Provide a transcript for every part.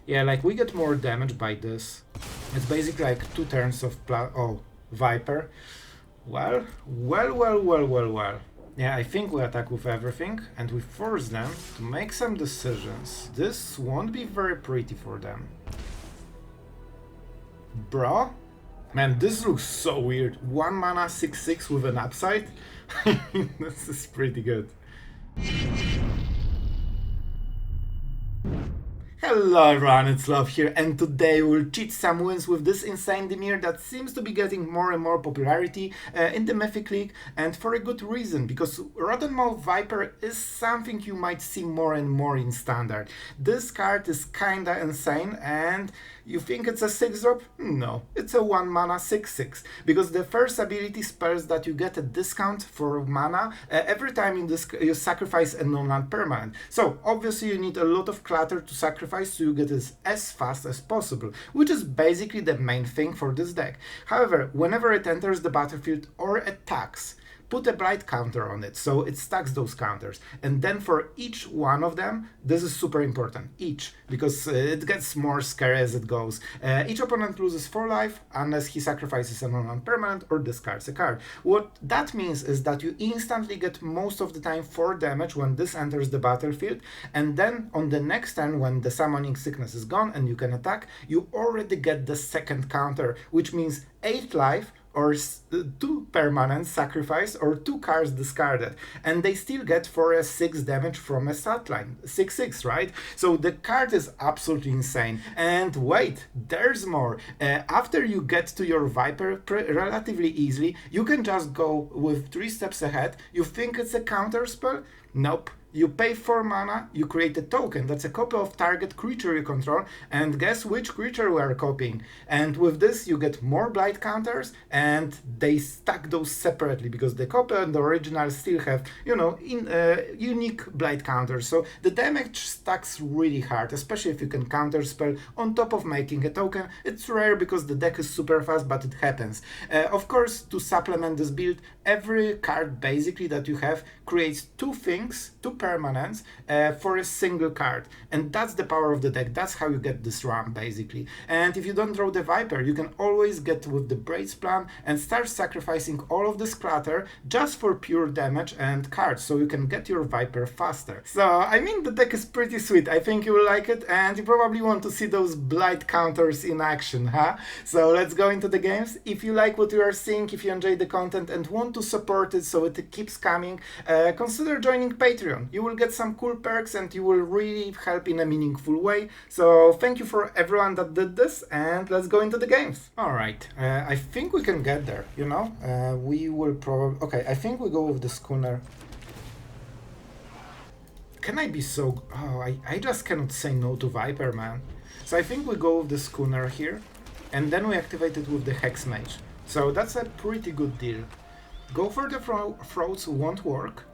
Yeah, like we get more damage by this. It's basically like 2 turns of Viper. Well. Yeah, I think we attack with everything and we force them to make some decisions. This won't be very pretty for them. Bro? Man, this looks so weird. 1 mana 6/6 with an upside? This is pretty good. Hello everyone, it's Sloth here, and today we'll cheat some wins with this insane Dimir that seems to be getting more and more popularity in the Mythic League, and for a good reason, because Rotten Mouth Viper is something you might see more and more in Standard. This card is kinda insane, and you think it's a 6-drop? No, it's a 1 mana 6/6, because the first ability spells that you get a discount for mana every time you sacrifice a non-land permanent. So obviously you need a lot of clutter to sacrifice so you get it as fast as possible, which is basically the main thing for this deck. However, whenever it enters the battlefield or attacks, put a blight counter on it, so it stacks those counters. And then for each one of them, this is super important, each, because it gets more scary as it goes. Each opponent loses 4 life unless he sacrifices a non-land permanent or discards a card. What that means is that you instantly get most of the time 4 damage when this enters the battlefield, and then on the next turn when the summoning sickness is gone and you can attack, you already get the second counter, which means 8 life, or 2 permanents sacrificed, or 2 cards discarded, and they still get for a 6 damage from a stat line. 6/6, right? So the card is absolutely insane. And wait, there's more. After you get to your Viper relatively easily, you can just go with 3 steps ahead. You think it's a counter spell? Nope. You pay 4 mana, you create a token that's a copy of target creature you control, and guess which creature we are copying. And with this you get more blight counters, and they stack those separately because the copy and the original still have, unique blight counters. So the damage stacks really hard, especially if you can counter spell on top of making a token. It's rare because the deck is super fast, but it happens. Of course, to supplement this build, every card basically that you have creates 2 things, 2 permanents for a single card, and that's the power of the deck. That's how you get this run basically. And if you don't draw the Viper, you can always get with the Braids plan and start sacrificing all of this clutter just for pure damage and cards, so you can get your Viper faster. So I mean, the deck is pretty sweet. I think you will like it, and you probably want to see those blight counters in action, huh? So let's go into the games. If you like what you are seeing, if you enjoy the content and want to support it so it keeps coming, consider joining Patreon. You will get some cool perks and you will really help in a meaningful way. So thank you for everyone that did this, and let's go into the games. Alright, I think we can get there, we will probably... Okay, I think we go with the Schooner. Can I be so... Oh, I just cannot say no to Viper, man. So I think we go with the Schooner here, and then we activate it with the Hexmage. So that's a pretty good deal. Go for the Throats won't work,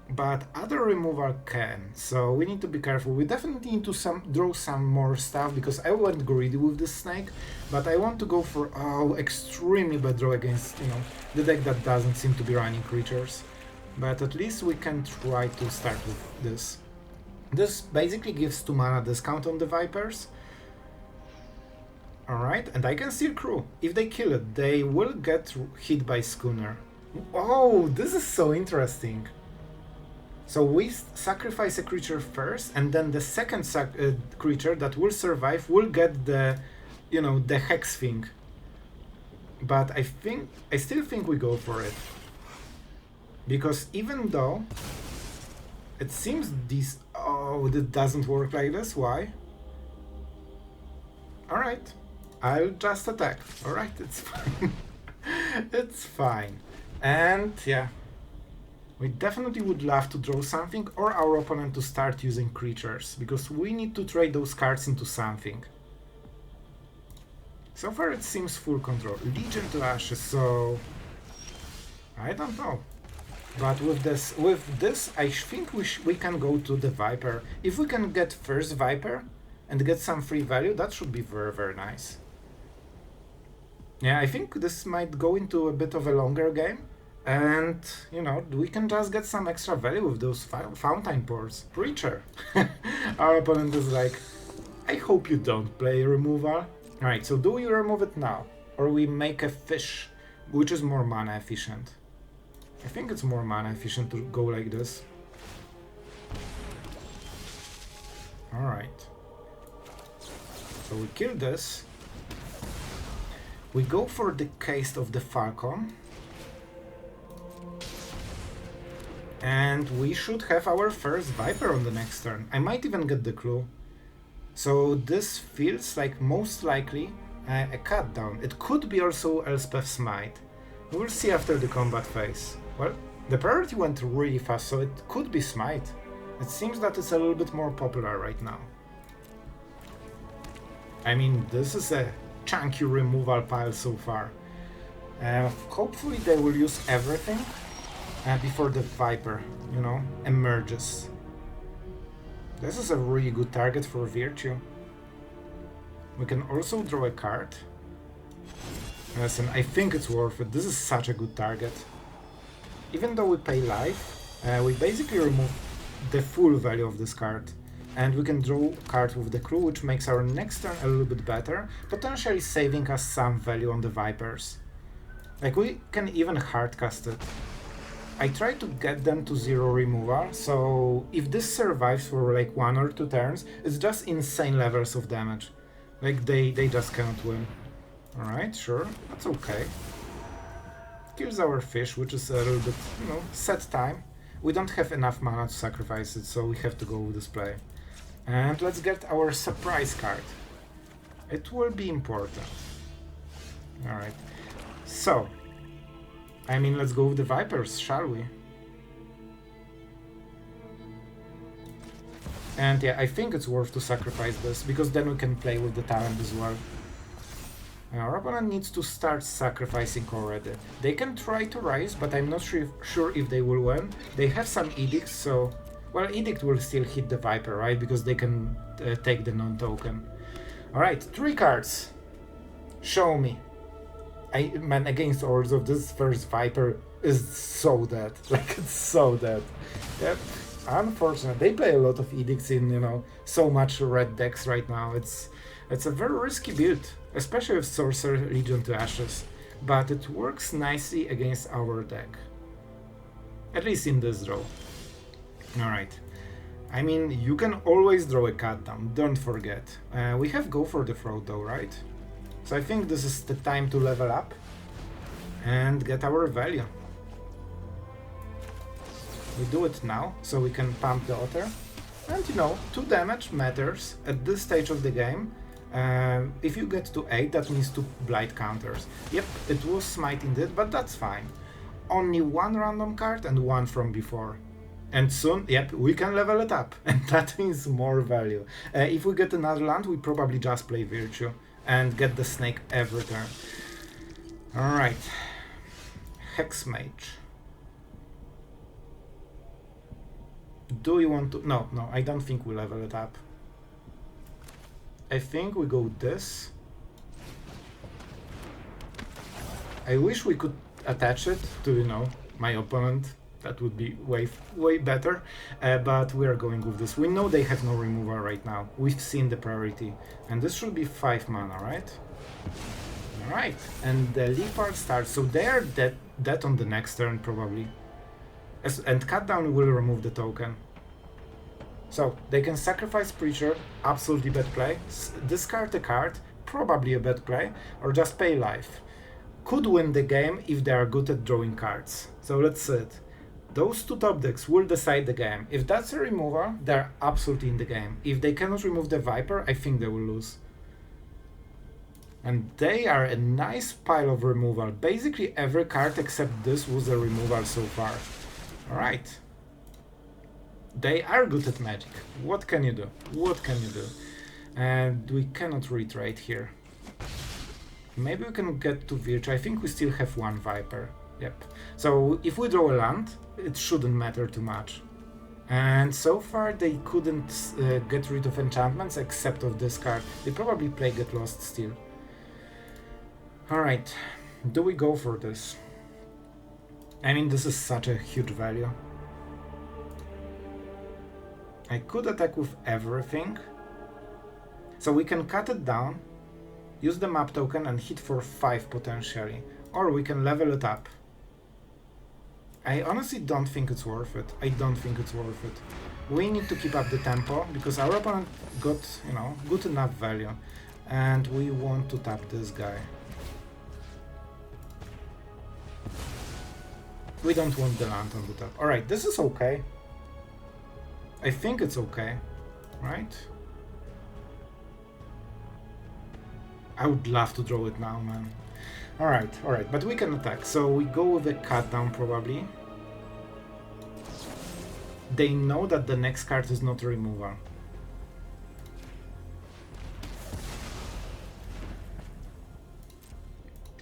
but other removal can, so we need to be careful. We definitely need to draw some more stuff, because I went greedy with this snake, but I want to go for extremely bad draw against the deck that doesn't seem to be running creatures. But at least we can try to start with this. This basically gives 2 mana discount on the Vipers. Alright, and I can steal crew. If they kill it, they will get hit by Schooner. Oh, this is so interesting. So we sacrifice a creature first, and then the second creature that will survive will get the, the hex thing. But I still think we go for it. Because even though it seems it doesn't work like this, why? Alright, I'll just attack. Alright, it's fine. It's fine. And yeah. We definitely would love to draw something, or our opponent to start using creatures, because we need to trade those cards into something. So far it seems full control. Legion to Ashes, so... I don't know. But with this I think we can go to the Viper. If we can get first Viper and get some free value, that should be very, very nice. Yeah, I think this might go into a bit of a longer game. And, we can just get some extra value with those fountain pores. Preacher! Our opponent is like, I hope you don't play removal. Alright, so do we remove it now? Or we make a fish, which is more mana efficient? I think it's more mana efficient to go like this. Alright. So we kill this. We go for the case of the Falcon. And we should have our first Viper on the next turn. I might even get the clue. So this feels like most likely a cut down. It could be also Elspeth Smite. We'll see after the combat phase. Well, the priority went really fast, so it could be Smite. It seems that it's a little bit more popular right now. I mean, this is a chunky removal pile so far. Hopefully they will use everything before the Viper, you know, emerges. This is a really good target for Virtue. We can also draw a card. Listen, I think it's worth it. This is such a good target. Even though we pay life, we basically remove the full value of this card. And we can draw a card with the clue, which makes our next turn a little bit better, potentially saving us some value on the Vipers. Like, we can even hardcast it. I try to get them to 0 removal, so if this survives for like 1 or 2 turns, it's just insane levels of damage. Like, they just cannot win. Alright, sure, that's okay. Kills our fish, which is a little bit, you know, set time. We don't have enough mana to sacrifice it, so we have to go with this play. And let's get our surprise card. It will be important. Alright. So, I mean, let's go with the Vipers, shall we? And yeah, I think it's worth to sacrifice this, because then we can play with the talent as well. Our opponent needs to start sacrificing already. They can try to rise, but I'm not sure if they will win. They have some edicts, so... Well, Edict will still hit the Viper, right? Because they can take the non-token. Alright, 3 cards. Show me. Man, against odds of this first Viper is so dead. Like, it's so dead. Yep. Unfortunate. They play a lot of Edicts in, you know, so much red decks right now. It's a very risky build, especially with Sorcerer Legion to Ashes. But it works nicely against our deck. At least in this draw. Alright. I mean, you can always draw a cut down, don't forget. We have Go for the Throat though, right? So I think this is the time to level up and get our value. We do it now, so we can pump the Otter. And you know, 2 damage matters at this stage of the game. If you get to 8, that means 2 Blight counters. Yep, it was Smite indeed, but that's fine. Only 1 random card and 1 from before. And soon, yep, we can level it up, and that means more value. If we get another land, we probably just play Virtue and get the snake every turn. Alright. Hexmage. Do you want to... No, I don't think we level it up. I think we go this. I wish we could attach it to, you know, my opponent. That would be way better, but we are going with this. We know they have no removal right now. We've seen the priority, and this should be 5 mana, right? Alright, and the Leopard starts, so they are dead on the next turn probably. And Cut Down will remove the token. So, they can sacrifice Preacher, absolutely bad play, discard a card, probably a bad play, or just pay life. Could win the game if they are good at drawing cards. So let's see it. Those 2 top decks will decide the game. If that's a removal, they're absolutely in the game. If they cannot remove the Viper, I think they will lose. And they are a nice pile of removal. Basically every card except this was a removal so far. Alright. They are good at Magic. What can you do? What can you do? And we cannot retrade here. Maybe we can get to Virtue. I think we still have 1 Viper. Yep. So if we draw a land, it shouldn't matter too much. And so far they couldn't get rid of enchantments except of this card. They probably play Get Lost still. Alright, do we go for this? I mean, this is such a huge value. I could attack with everything. So we can cut it down, use the map token and hit for 5 potentially. Or we can level it up. I honestly don't think it's worth it. I don't think it's worth it. We need to keep up the tempo because our opponent got, you know, good enough value. And we want to tap this guy. We don't want the land on the top. Alright, this is okay. I think it's okay, right? I would love to draw it now, man. Alright, but we can attack. So we go with a cut down probably. They know that the next card is not a removal.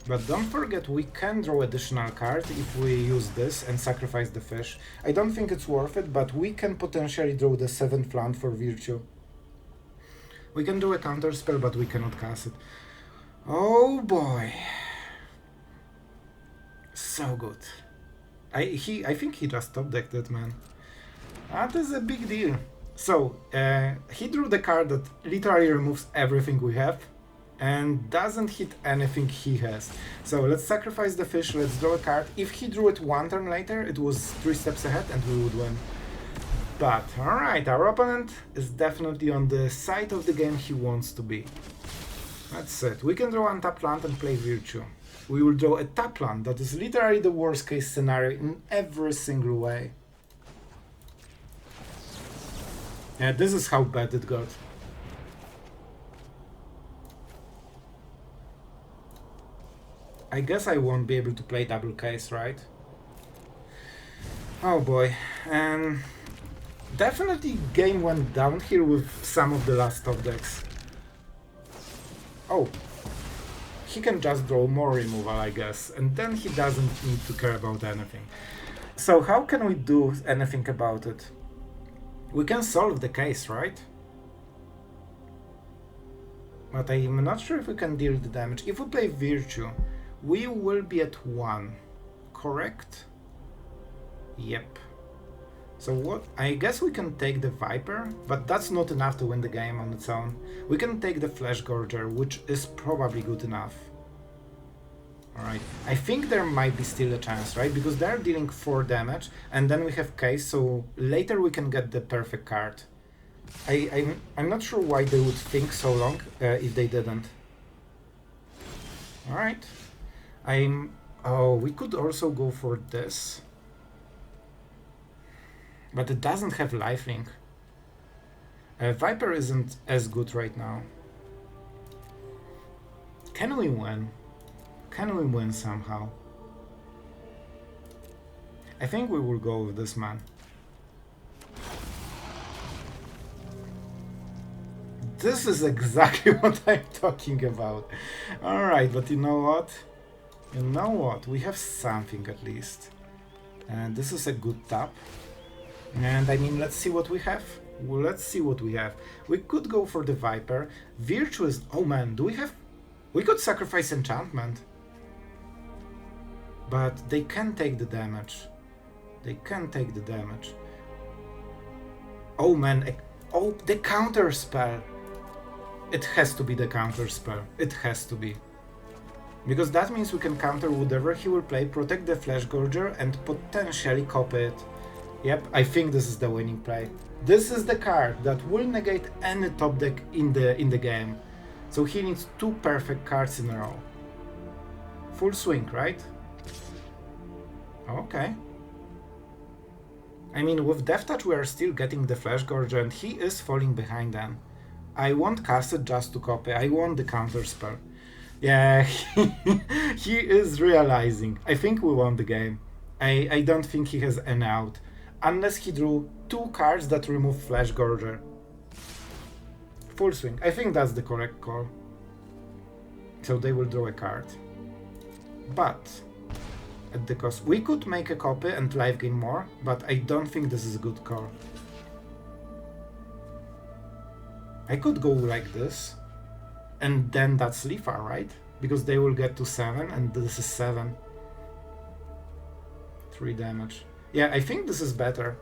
But don't forget, we can draw additional card if we use this and sacrifice the fish. I don't think it's worth it, but we can potentially draw the 7th land for Virtue. We can do a counter spell, but we cannot cast it. Oh boy. So good. I think he just top decked it, man. That is a big deal. So, he drew the card that literally removes everything we have and doesn't hit anything he has. So let's sacrifice the fish, let's draw a card. If he drew it 1 turn later, it was 3 steps ahead and we would win. But alright, our opponent is definitely on the side of the game he wants to be. That's it. We can draw untapped land and play Virtue. We will draw a tap land that is literally the worst case scenario in every single way. Yeah, this is how bad it got. I guess I won't be able to play double case, right? Oh boy, and definitely game went down here with some of the last top decks. Oh, he can just draw more removal, I guess, and then he doesn't need to care about anything. So how can we do anything about it? We can solve the case, right? But I'm not sure if we can deal the damage. If we play Virtue, we will be at 1, correct? Yep. So what? I guess we can take the Viper, but that's not enough to win the game on its own. We can take the Flesh Gorger, which is probably good enough. Alright, I think there might be still a chance, right? Because they're dealing 4 damage, and then we have case, so later we can get the perfect card. I'm not sure why they would think so long if they didn't. Alright. Oh, we could also go for this. But it doesn't have lifelink. Viper isn't as good right now. Can we win? Can we win somehow? I think we will go with this man. This is exactly what I'm talking about. Alright, but you know what? You know what? We have something at least. And this is a good tap. And I mean, let's see what we have. Well, let's see what we have. We could go for the Viper. Virtue is... Oh man, do we have... We could sacrifice enchantment. But they can take the damage. They can take the damage. Oh man, oh, the counter spell. It has to be the counter spell. It has to be. Because that means we can counter whatever he will play, protect the Flesh Gorger, and potentially copy it. Yep, I think this is the winning play. This is the card that will negate any top deck in the game. So he needs 2 perfect cards in a row. Full swing, right? Okay. I mean, with Death Touch we are still getting the Flesh Gorger and he is falling behind them. I won't cast it just to copy, I want the counter spell. Yeah, he is realizing. I think we won the game. I don't think he has an out. Unless he drew 2 cards that remove Flesh Gorger. Full swing. I think that's the correct call. So they will draw a card. But at the cost... We could make a copy and life gain more, but I don't think this is a good call. I could go like this. And then that's Leafar, right? Because they will get to 7 and this is 7. 3 damage. Yeah, I think this is better.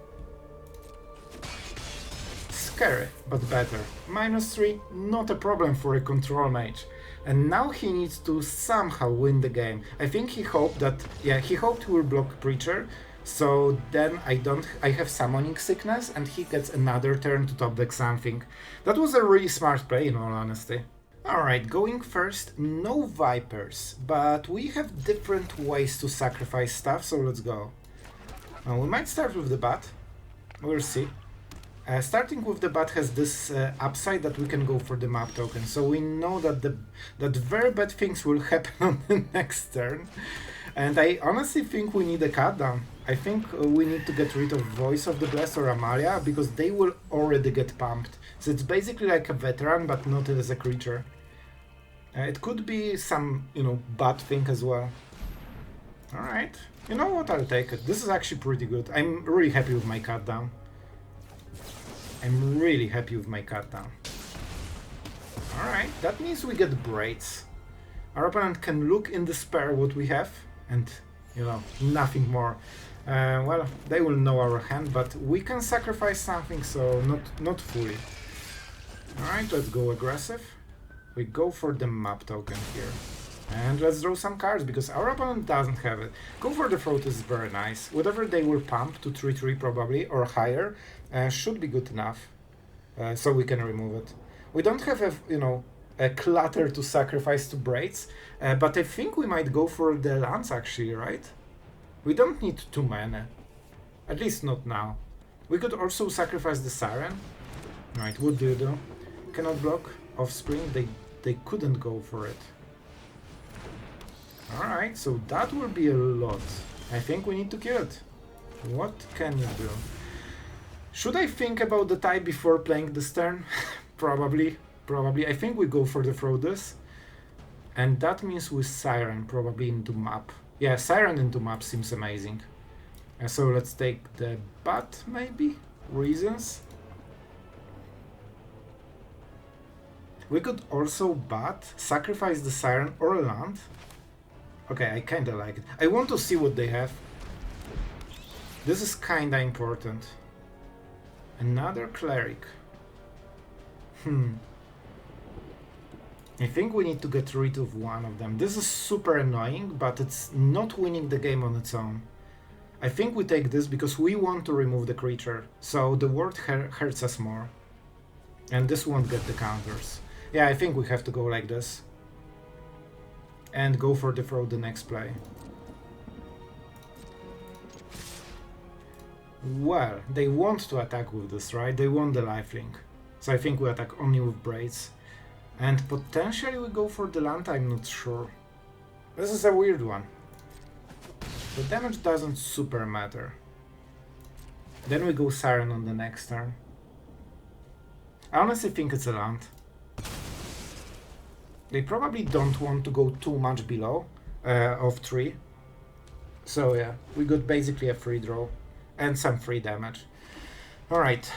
Scary, but better. -3, not a problem for a control mage. And now he needs to somehow win the game. I think he hoped that, yeah, he hoped he will block Preacher, so then I have Summoning Sickness, and he gets another turn to top deck something. That was a really smart play, in all honesty. Alright, going first, no Vipers, but we have different ways to sacrifice stuff, so let's go. We might start with the bat, we'll see. Starting with the bat has this upside that we can go for the map token, so we know that that very bad things will happen on the next turn. And I honestly think we need a cut down. I think we need to get rid of Voice of the Blessed or Amalia, because they will already get pumped. So it's basically like a veteran, but not as a creature. It could be some, you know, bad thing as well. Alright, you know what, I'll take it. This is actually pretty good. I'm really happy with my cut down. I'm really happy with my cut down. Alright, that means we get Braids. Our opponent can look in despair what we have, and, you know, nothing more. Well, they will know our hand, but we can sacrifice something, so not fully. Alright, let's go aggressive. We go for the map token here. And let's draw some cards, because our opponent doesn't have it. Go for the Throat is very nice. Whatever they will pump to 3-3 probably, or higher, should be good enough. So we can remove it. We don't have a, you know, a clutter to sacrifice to Braids, but I think we might go for the lands actually, right? We don't need 2 mana. At least not now. We could also sacrifice the Siren. Right, what do you do? Cannot block. Offspring, they couldn't go for it. Alright, so that will be a lot. I think we need to kill it. What can you do? Should I think about the type before playing this turn? Probably. I think we go for the Throatus. And that means with Siren probably into map. Yeah, Siren into map seems amazing. So let's take the bat, maybe? Reasons? We could also bat, sacrifice the Siren or land. Okay, I kinda like it. I want to see what they have. This is kinda important. Another Cleric. I think we need to get rid of one of them. This is super annoying, but it's not winning the game on its own. I think we take this because we want to remove the creature, so the word hurts us more. And this won't get the counters. Yeah, I think we have to go like this. And go for the throw the next play. Well, they want to attack with this, right? They want the lifelink. So I think we attack only with Braids. And potentially we go for the land, I'm not sure. This is a weird one. The damage doesn't super matter. Then we go Siren on the next turn. I honestly think it's a land. They probably don't want to go too much below of 3. So yeah, we got basically a free draw and some free damage. Alright.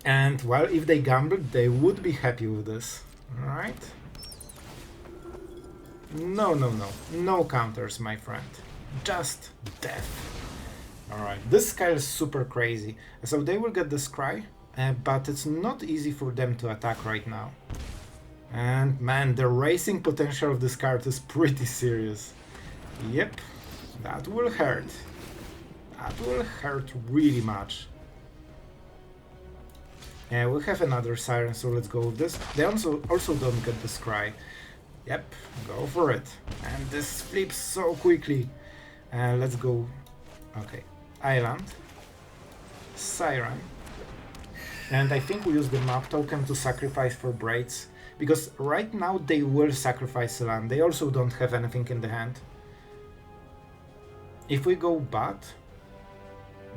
And well, if they gambled, they would be happy with this. Alright. No counters, my friend. Just death. Alright, this guy is super crazy. So they will get this cry, but it's not easy for them to attack right now. And man, the racing potential of this card is pretty serious. Yep, that will hurt. That will hurt really much. Yeah, we have another Siren, so let's go with this. They also don't get this cry. Yep, go for it. And this flips so quickly. Let's go. Okay, Island. Siren. And I think we use the map token to sacrifice for Braids. Because right now they will sacrifice a land. They also don't have anything in the hand. If we go bat,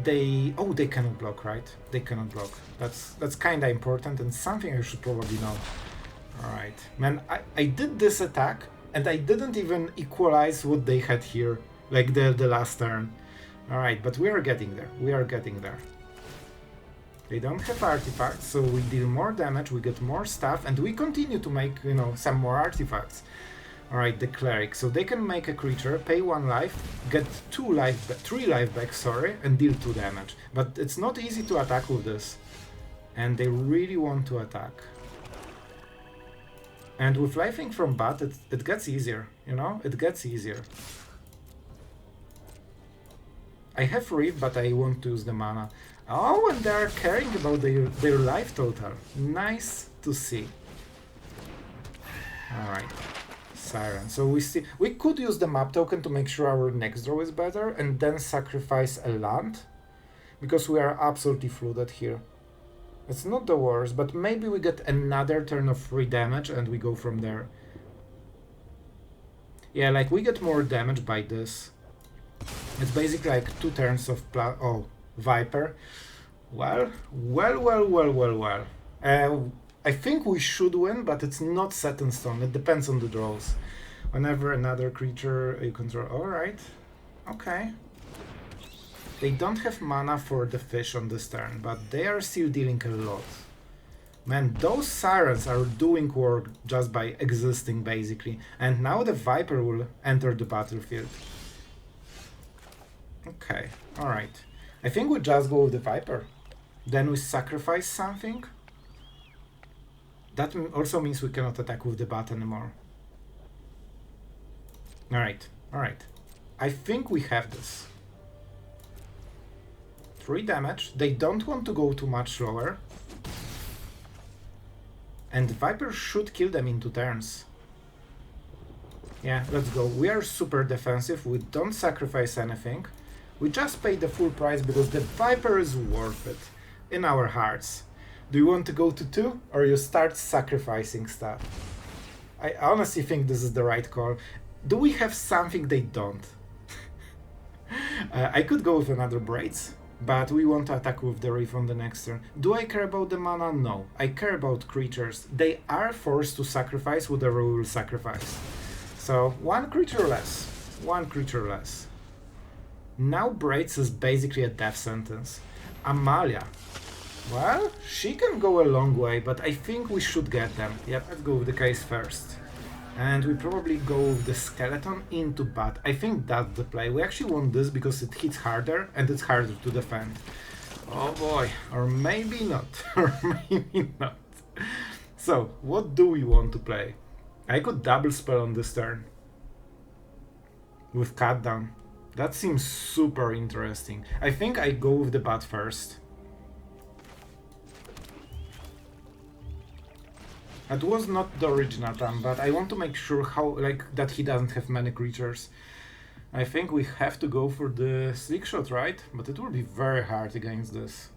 they cannot block, right? They cannot block. That's kinda important and something I should probably know. Alright. Man, I did this attack and I didn't even equalize what they had here. Like the last turn. Alright, but we are getting there. We are getting there. They don't have artifacts, so we deal more damage, we get more stuff, and we continue to make, you know, some more artifacts. Alright, the Cleric. So they can make a creature, pay 1 life, get 3 life back, sorry, and deal 2 damage. But it's not easy to attack with this. And they really want to attack. And with lifing from bat, it gets easier, you know? It gets easier. I have Reef, but I won't use the mana. Oh, and they are caring about their life total. Nice to see. Alright. Siren. So we could use the map token to make sure our next draw is better, and then sacrifice a land. Because we are absolutely flooded here. It's not the worst, but maybe we get another turn of free damage and we go from there. Yeah, like we get more damage by this. It's basically like 2 turns of Viper. Well. I think we should win, but it's not set in stone. It depends on the draws. Whenever another creature you control. Alright. Okay. They don't have mana for the fish on this turn, but they are still dealing a lot. Man, those sirens are doing work just by existing, basically. And now the Viper will enter the battlefield. Okay, alright. I think we just go with the Viper. Then we sacrifice something. That also means we cannot attack with the bat anymore. Alright, alright. I think we have this. 3 damage. They don't want to go too much lower. And Viper should kill them in 2 turns. Yeah, let's go. We are super defensive. We don't sacrifice anything. We just pay the full price because the Viper is worth it. In our hearts. Do you want to go to 2? Or you start sacrificing stuff? I honestly think this is the right call. Do we have something they don't? I could go with another Braids. But we want to attack with the Reef on the next turn. Do I care about the mana? No. I care about creatures. They are forced to sacrifice whatever we will sacrifice. So, 1 creature less. 1 creature less. Now Braids is basically a death sentence. Amalia. Well, she can go a long way, but I think we should get them. Yep, let's go with the case first. And we probably go with the skeleton into bat. I think that's the play. We actually want this because it hits harder and it's harder to defend. Oh boy, or maybe not, or maybe not. So, what do we want to play? I could double spell on this turn. With cut down. That seems super interesting. I think I go with the bat first. That was not the original plan, but I want to make sure that he doesn't have many creatures. I think we have to go for the slick shot, right? But it will be very hard against this.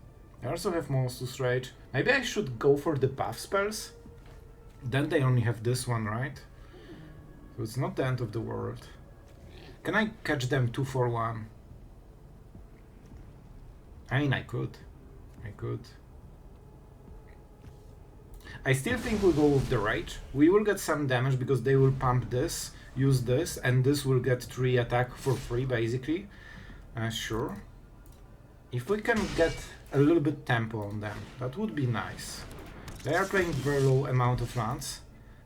I also have Monstrous Rage. Maybe I should go for the buff spells? Then they only have this one, right? So it's not the end of the world. Can I catch them 2 for 1? I mean, I could. I still think we'll go with the Rage. We will get some damage because they will pump this, use this, and this will get 3 attack for free, basically. Sure. If we can get a little bit tempo on them, that would be nice. They are playing very low amount of lands,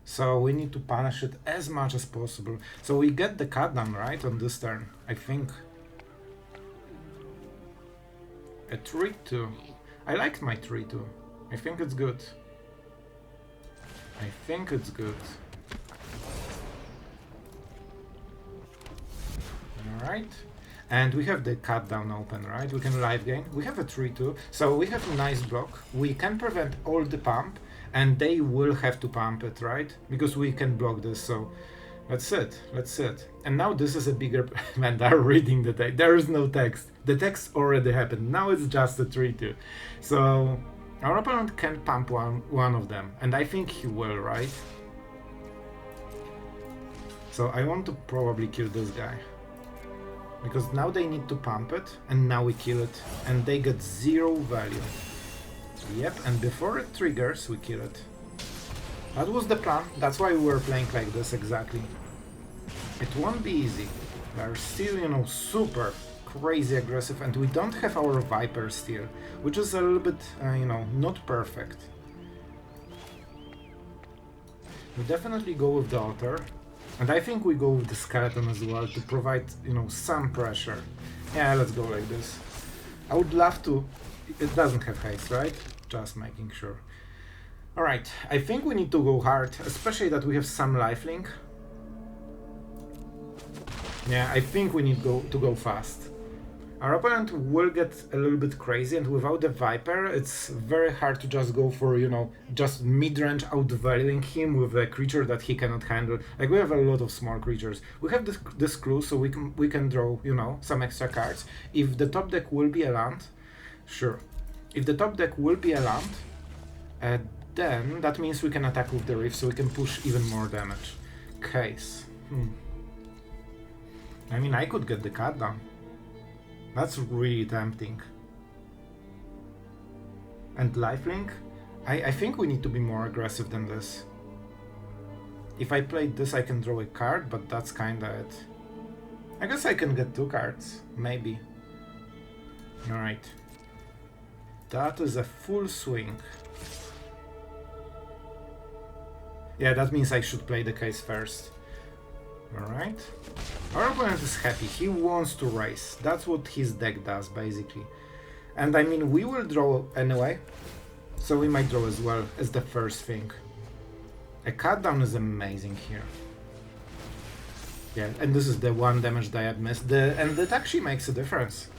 so we need to punish it as much as possible. So we get the cut down, right, on this turn, I think. A 3-2. I like my 3-2. I think it's good. Alright. And we have the cut down open, right? We can live gain. We have a 3-2. So we have a nice block. We can prevent all the pump. And they will have to pump it, right? Because we can block this, so... That's it. And now this is a bigger... Man, they're reading the text. There is no text. The text already happened. Now it's just a 3-2. So... Our opponent can pump one of them, and I think he will, right? So I want to probably kill this guy. Because now they need to pump it, and now we kill it, and they get 0 value. Yep, and before it triggers, we kill it. That was the plan, that's why we were playing like this exactly. It won't be easy. They're still, you know, super crazy aggressive, and we don't have our Viper still, which is a little bit, you know, not perfect. We definitely go with the Altar, and I think we go with the Skeleton as well to provide, you know, some pressure. Yeah, let's go like this. I would love to... It doesn't have haste, right? just making sure. Alright, I think we need to go hard, especially that we have some lifelink. Yeah, I think we need to go fast. Our opponent will get a little bit crazy, and without the Viper, it's very hard to just go for, you know, just mid-range outvaluing him with a creature that he cannot handle. Like, we have a lot of small creatures. We have this clue, so we can draw, you know, some extra cards. If the top deck will be a land, sure. If the top deck will be a land, then that means we can attack with the Reef, so we can push even more damage. Case. I mean, I could get the cut down. That's really tempting. And lifelink? I think we need to be more aggressive than this. If I played this, I can draw a card, but that's kinda it. I guess I can get 2 cards, maybe. Alright. That is a full swing. Yeah, that means I should play the case first. Alright. Our opponent is happy, he wants to race. That's what his deck does, basically. And I mean, we will draw anyway, so we might draw as well as the first thing. A cut down is amazing here. Yeah, and this is the 1 damage that I had missed, and it actually makes a difference.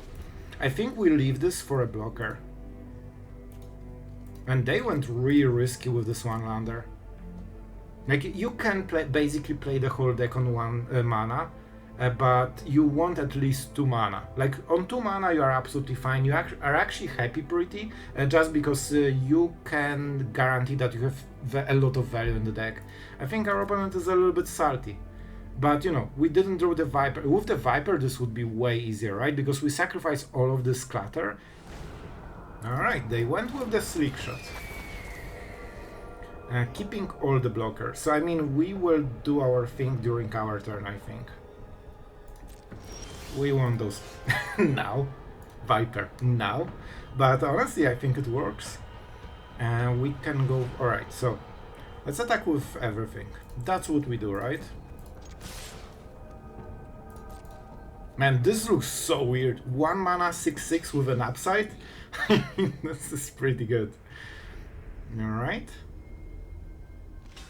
I think we leave this for a blocker. And they went really risky with this 1-lander. Like, you can basically play the whole deck on 1 mana, but you want at least 2 mana. Like, on 2 mana you are absolutely fine, you are actually happy pretty, just because you can guarantee that you have a lot of value in the deck. I think our opponent is a little bit salty. But, you know, we didn't draw the Viper. With the Viper this would be way easier, right? Because we sacrifice all of this clutter. Alright, they went with the Slick Shot. Keeping all the blockers. So I mean, we will do our thing during our turn, I think. We want those now. Viper, now. But honestly, I think it works. And we can go... Alright, so let's attack with everything. That's what we do, right? Man, this looks so weird. 1 mana, 6/6 with an upside. This is pretty good. Alright.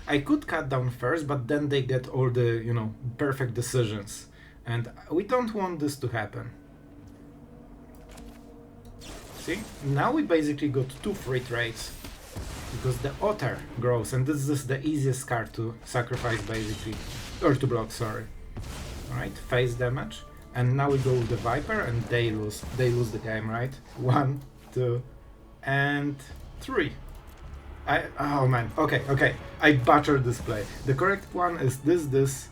I could cut down first, but then they get all the, you know, perfect decisions. And we don't want this to happen. See? Now we basically got 2 free trades. Because the Otter grows, and this is the easiest card to sacrifice, basically. Or to block, sorry. Alright, face damage. And now we go with the Viper, and they lose the game, right? 1, 2, and 3. Oh man, okay, I butchered this play. The correct one is this,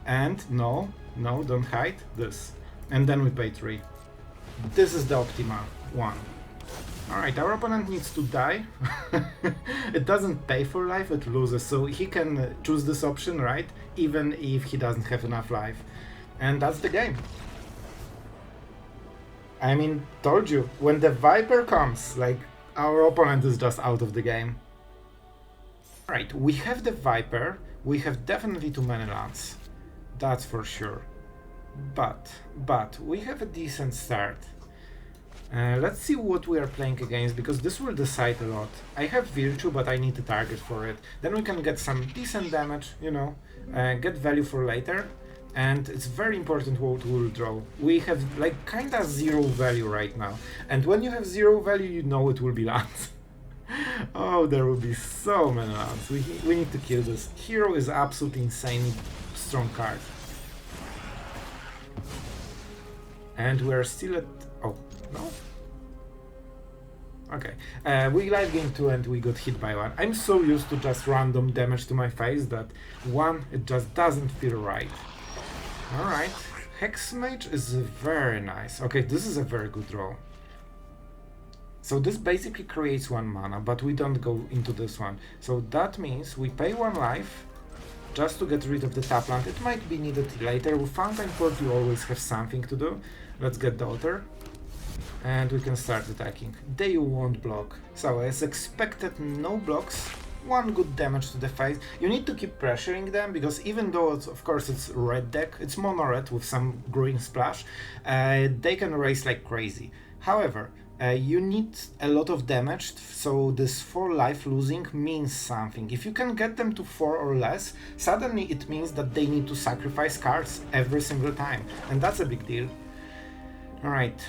and no, don't hide, this. And then we pay 3. This is the optimal one. Alright, our opponent needs to die. It doesn't pay for life, it loses, so he can choose this option, right? Even if he doesn't have enough life. And that's the game. I mean, told you, when the Viper comes, like, our opponent is just out of the game. Right, we have the Viper, we have definitely too many lands. That's for sure. But, we have a decent start. Let's see what we are playing against, because this will decide a lot. I have Virtue, but I need a target for it. Then we can get some decent damage, you know, get value for later. And it's very important what we'll draw. We have like kinda 0 value right now. And when you have 0 value, you know it will be lands. Oh, there will be so many lands. We need to kill this. Hero is absolutely insanely strong card. And we're still at... Oh, no? Okay. We live game 2 and we got hit by 1. I'm so used to just random damage to my face that 1, it just doesn't feel right. Alright, Hexmage is very nice. Okay, this is a very good draw. So this basically creates 1 mana, but we don't go into this one. So that means we pay 1 life just to get rid of the tap land. It might be needed later. With Fountain Port you always have something to do. Let's get the Otter. And we can start attacking. They won't block. So as expected, no blocks. 1 good damage to the face. You need to keep pressuring them, because even though of course it's red deck, it's mono red with some green splash, they can race like crazy. However, You need a lot of damage, so this 4 life losing means something. If you can get them to 4 or less, suddenly it means that they need to sacrifice cards every single time, and that's a big deal. Alright,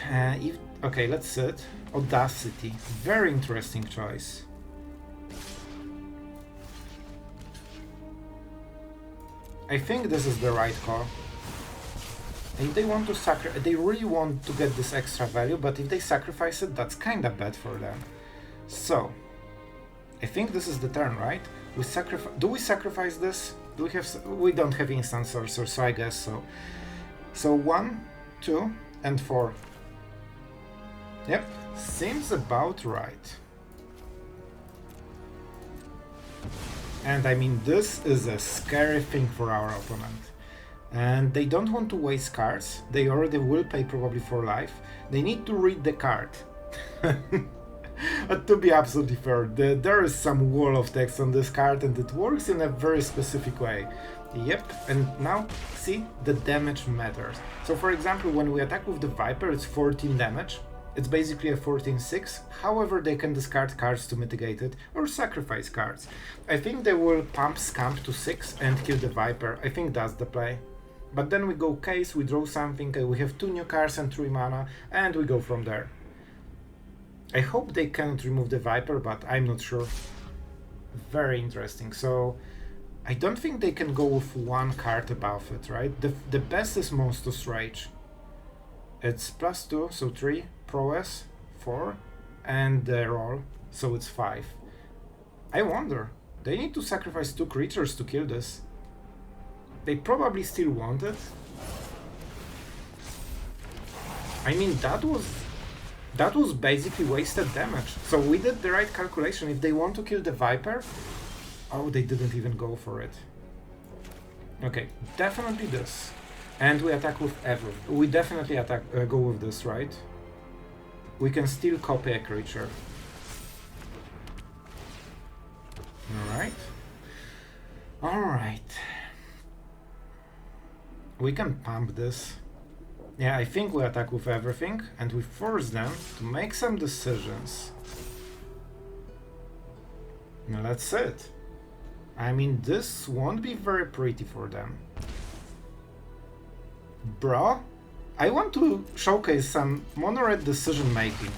okay, let's sit. Audacity, very interesting choice. I think this is the right call. If they want to they really want to get this extra value, but if they sacrifice it, that's kinda bad for them. So, I think this is the turn, right? Do we sacrifice this? Do we have? We don't have instant sorcerer, so I guess so. So 1, 2, and 4. Yep, seems about right. And I mean, this is a scary thing for our opponent. And they don't want to waste cards. They already will pay probably for life. They need to read the card. But to be absolutely fair, there is some wall of text on this card and it works in a very specific way. Yep, and now, see, the damage matters. So for example, when we attack with the Viper, it's 14 damage. It's basically a 14-6, however they can discard cards to mitigate it, or sacrifice cards. I think they will pump Scamp to 6 and kill the Viper. I think that's the play. But then we go Case, we draw something, we have 2 new cards and 3 mana, and we go from there. I hope they cannot remove the Viper, but I'm not sure. Very interesting. So, I don't think they can go with 1 card above it, right? The best is Monstrous Rage. It's +2, so 3, Prowess, 4, and the roll, so it's 5. I wonder, they need to sacrifice 2 creatures to kill this. They probably still want it. I mean, that was basically wasted damage. So we did the right calculation. If they want to kill the Viper, oh, they didn't even go for it. Okay, definitely this. And we attack with everything. We definitely go with this, right? We can still copy a creature. Alright. Alright. We can pump this. Yeah, I think we attack with everything, and we force them to make some decisions. Now that's it. I mean, this won't be very pretty for them. Bro, I want to showcase some mono-red decision making.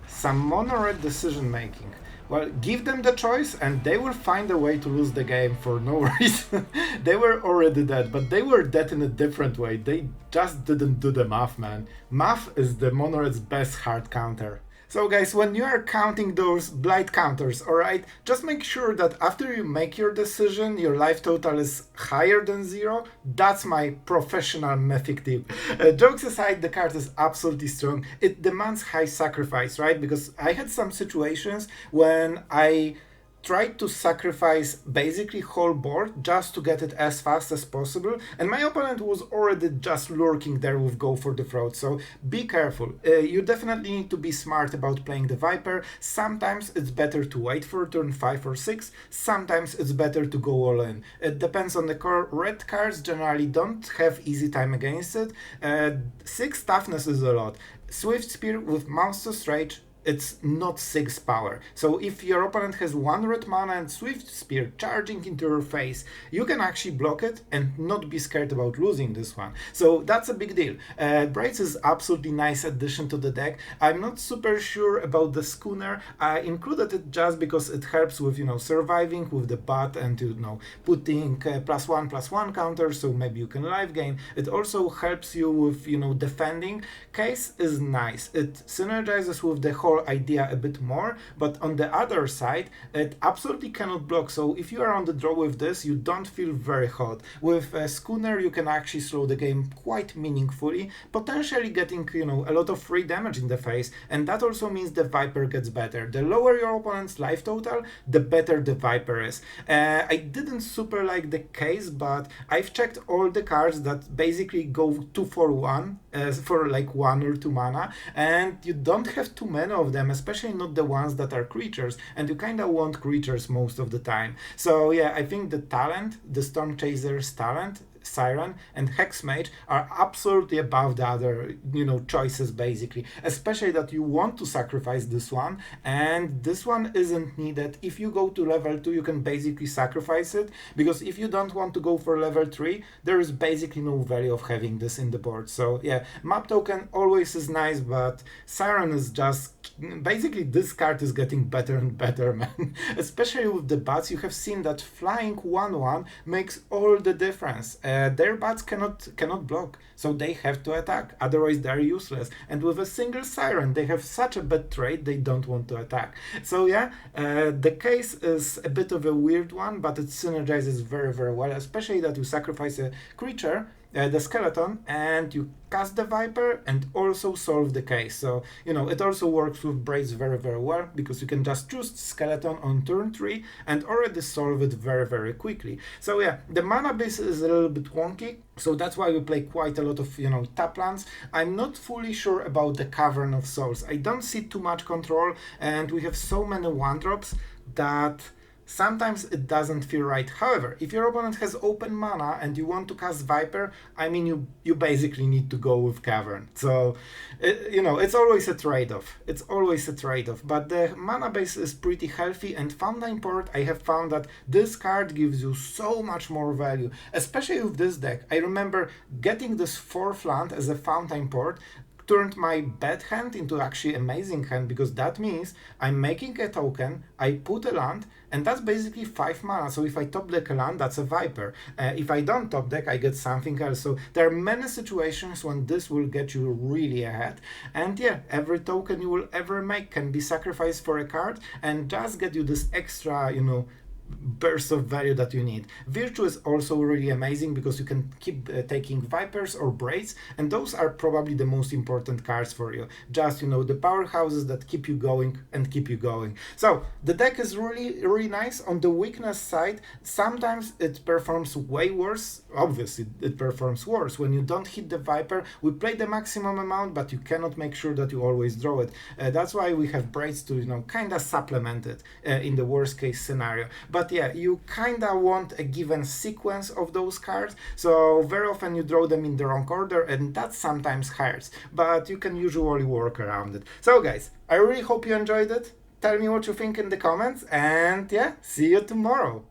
Some mono-red decision making. Well, give them the choice and they will find a way to lose the game for no reason. They were already dead, but they were dead in a different way. They just didn't do the math, man. Math is the mono-red's best hard counter. So guys, when you are counting those blight counters, alright, just make sure that after you make your decision, your life total is higher than 0. That's my professional mythic tip. Jokes aside, the card is absolutely strong. It demands high sacrifice, right? Because I had some situations when I tried to sacrifice basically whole board just to get it as fast as possible, and my opponent was already just lurking there with Go for the Throat, so be careful. You definitely need to be smart about playing the Viper. Sometimes it's better to wait for turn 5 or 6, sometimes it's better to go all in. It depends on the core. Red cards generally don't have easy time against it. 6 toughness is a lot. Swift Spear with Monstrous Rage, it's not 6 power. So if your opponent has 1 red mana and Swift Spear charging into your face, you can actually block it and not be scared about losing this one. So that's a big deal. Braids is absolutely nice addition to the deck. I'm not super sure about the Schooner. I included it just because it helps with, surviving with the bat and, putting +1/+1 counter, so maybe you can live gain. It also helps you with, defending. Case is nice. It synergizes with the whole idea a bit more, but on the other side, it absolutely cannot block. So if you are on the draw with this, you don't feel very hot. With a Schooner, you can actually slow the game quite meaningfully, potentially getting, a lot of free damage in the face, and that also means the Viper gets better. The lower your opponent's life total, the better the Viper is. I didn't super like the Case, but I've checked all the cards that basically go 2 for 1, for like 1 or 2 mana, and you don't have too many of them, especially not the ones that are creatures, and you kinda want creatures most of the time. So yeah, I think the talent, the Storm Chaser's talent, Siren and Hexmage are absolutely above the other, choices basically. Especially that you want to sacrifice this one, and this one isn't needed. If you go to level 2, you can basically sacrifice it, because if you don't want to go for level 3, there is basically no value of having this in the board. So yeah, map token always is nice, but Siren is just basically, this card is getting better and better, man. Especially with the bats, you have seen that flying 1/1 makes all the difference. Their bats cannot block, so they have to attack, otherwise they're useless. And with a single Siren, they have such a bad trade, they don't want to attack. So yeah, the case is a bit of a weird one, but it synergizes very, very well, especially that you sacrifice a creature, the skeleton, and you cast the Viper and also solve the case. So, it also works with Braids very, very well, because you can just choose skeleton on turn 3 and already solve it very, very quickly. So yeah, the mana base is a little bit wonky, so that's why we play quite a lot of, tap lands. I'm not fully sure about the Cavern of Souls. I don't see too much control, and we have so many 1-drops that sometimes it doesn't feel right. However, if your opponent has open mana and you want to cast Viper, I mean, you basically need to go with Cavern. So, it's always a trade-off. It's always a trade-off. But the mana base is pretty healthy, and Fountain Port, I have found that this card gives you so much more value, especially with this deck. I remember getting this 4th land as a Fountain Port turned my bad hand into actually amazing hand, because that means I'm making a token, I put a land, and that's basically 5 mana. So if I top deck a land, that's a Viper. If I don't top deck, I get something else. So there are many situations when this will get you really ahead. And yeah, every token you will ever make can be sacrificed for a card and just get you this extra, burst of value that you need. Virtue is also really amazing, because you can keep taking Vipers or Braids, and those are probably the most important cards for you. Just, the powerhouses that keep you going and keep you going. So the deck is really, really nice. On the weakness side, sometimes it performs way worse. Obviously, it performs worse. When you don't hit the Viper, we play the maximum amount, but you cannot make sure that you always draw it. That's why we have Braids to, kind of supplement it in the worst case scenario. But yeah, you kinda want a given sequence of those cards, so very often you draw them in the wrong order, and that sometimes hurts, but you can usually work around it. So guys, I really hope you enjoyed it. Tell me what you think in the comments, and yeah, see you tomorrow.